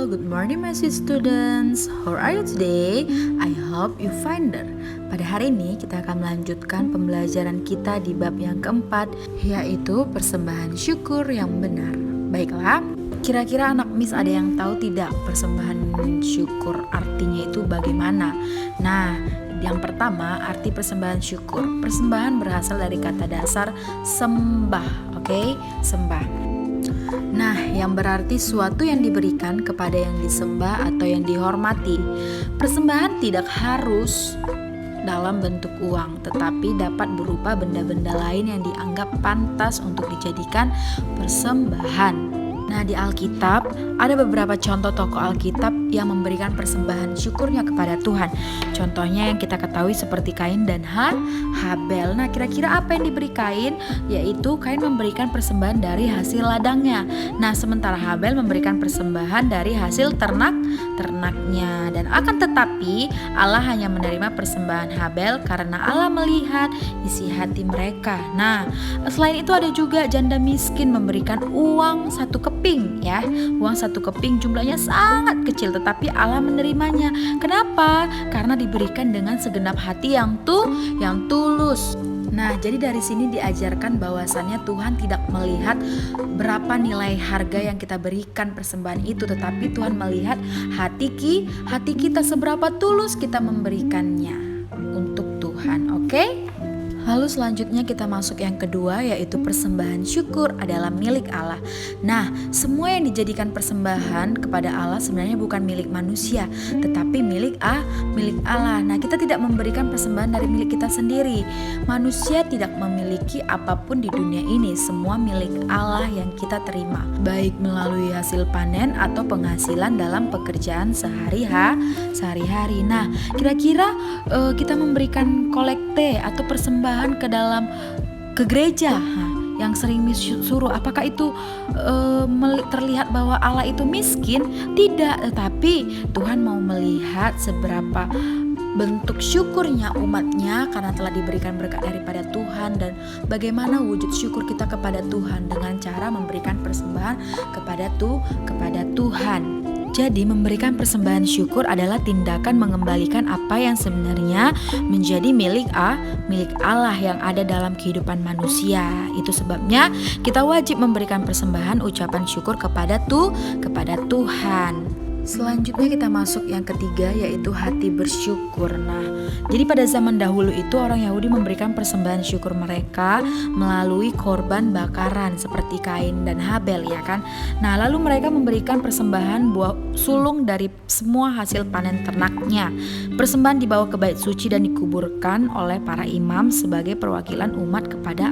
good morning my sweet students. How are you today? I hope you fine there. Pada hari ini kita akan melanjutkan pembelajaran kita di bab yang keempat, yaitu persembahan syukur yang benar. Baiklah, kira-kira anak Miss ada yang tahu tidak persembahan syukur artinya itu bagaimana? Nah, yang pertama arti persembahan syukur. Persembahan berasal dari kata dasar sembah, oke? Sembah. Nah, yang berarti suatu yang diberikan kepada yang disembah atau yang dihormati. Persembahan tidak harus dalam bentuk uang, tetapi dapat berupa benda-benda lain yang dianggap pantas untuk dijadikan persembahan. Nah, di Alkitab ada beberapa contoh tokoh Alkitab yang memberikan persembahan syukurnya kepada Tuhan. Contohnya yang kita ketahui seperti Kain dan Habel. Nah, kira-kira apa yang diberi Kain? Yaitu Kain memberikan persembahan dari hasil ladangnya. Nah, sementara Habel memberikan persembahan dari hasil ternaknya. Dan akan tetapi Allah hanya menerima persembahan Habel karena Allah melihat isi hati mereka. Nah, selain itu ada juga janda miskin memberikan uang 1 keping ya. Uang 1 keping jumlahnya sangat kecil tetapi Allah menerimanya. Kenapa? Karena diberikan dengan segenap hati yang tulus. Nah, jadi dari sini diajarkan bahwasannya Tuhan tidak melihat berapa nilai harga yang kita berikan persembahan itu, tetapi Tuhan melihat hati kita seberapa tulus kita memberikannya untuk Tuhan. Oke? Lalu selanjutnya kita masuk yang kedua, yaitu persembahan syukur adalah milik Allah. Nah, semua yang dijadikan persembahan kepada Allah sebenarnya bukan milik manusia, tetapi milik Allah. Nah, kita tidak memberikan persembahan dari milik kita sendiri. Manusia tidak memiliki apapun di dunia ini, semua milik Allah yang kita terima, baik melalui hasil panen atau penghasilan dalam pekerjaan sehari-hari. Nah, kira-kira kita memberikan kolekte atau persembahan ke gereja yang sering suruh, apakah itu terlihat bahwa Allah itu miskin? Tidak, tetapi Tuhan mau melihat seberapa bentuk syukurnya umatnya karena telah diberikan berkat daripada Tuhan, dan bagaimana wujud syukur kita kepada Tuhan dengan cara memberikan persembahan kepada Tuhan. Jadi memberikan persembahan syukur adalah tindakan mengembalikan apa yang sebenarnya menjadi milik Allah yang ada dalam kehidupan manusia. Itu sebabnya kita wajib memberikan persembahan ucapan syukur kepada Tuhan. Selanjutnya kita masuk yang ketiga, yaitu hati bersyukur. Nah, jadi pada zaman dahulu itu orang Yahudi memberikan persembahan syukur mereka melalui korban bakaran seperti Kain dan Habel, ya kan? Nah, lalu mereka memberikan persembahan buah sulung dari semua hasil panen ternaknya. Persembahan dibawa ke bait suci dan dikuburkan oleh para imam sebagai perwakilan umat kepada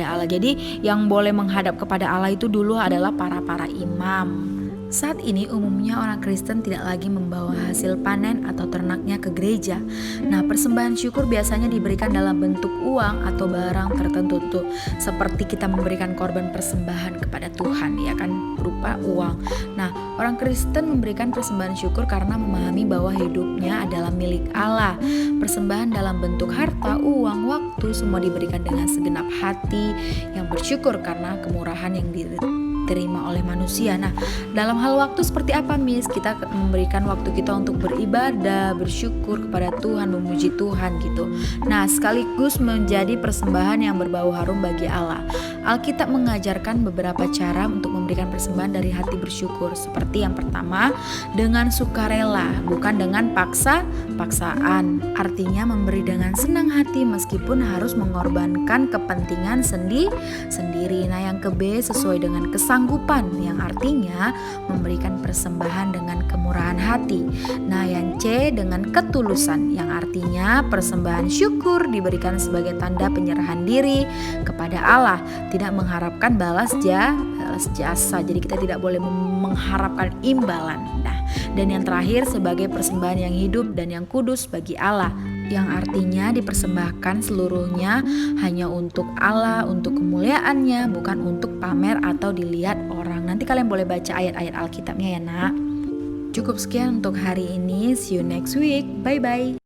Allah. Jadi yang boleh menghadap kepada Allah itu dulu adalah para imam. Saat ini umumnya orang Kristen tidak lagi membawa hasil panen atau ternaknya ke gereja. Nah, persembahan syukur biasanya diberikan dalam bentuk uang atau barang tertentu tuh. Seperti kita memberikan korban persembahan kepada Tuhan, ya kan, berupa uang. Nah, orang Kristen memberikan persembahan syukur karena memahami bahwa hidupnya adalah milik Allah. Persembahan dalam bentuk harta, uang, waktu semua diberikan dengan segenap hati yang bersyukur karena kemurahan yang diterima oleh manusia. Nah, dalam hal waktu seperti apa, Miss? Kita memberikan waktu kita untuk beribadah, bersyukur kepada Tuhan, memuji Tuhan gitu. Nah, sekaligus menjadi persembahan yang berbau harum bagi Allah. Alkitab mengajarkan beberapa cara untuk memberikan persembahan dari hati bersyukur. Seperti yang pertama, dengan sukarela, bukan dengan paksaan. Artinya memberi dengan senang hati meskipun harus mengorbankan kepentingan sendiri. Nah, yang B, sesuai dengan kesanggupan, yang artinya memberikan persembahan dengan kemurahan hati. Nah, yang C, dengan ketulusan, yang artinya persembahan syukur diberikan sebagai tanda penyerahan diri kepada Allah, tidak mengharapkan balas jasa. Jadi kita tidak boleh mengharapkan imbalan. Nah, dan yang terakhir sebagai persembahan yang hidup dan yang kudus bagi Allah, yang artinya dipersembahkan seluruhnya hanya untuk Allah, untuk kemuliaannya, bukan untuk pamer atau dilihat orang. Nanti kalian boleh baca ayat-ayat Alkitabnya ya, Nak. Cukup sekian untuk hari ini. See you next week. Bye-bye.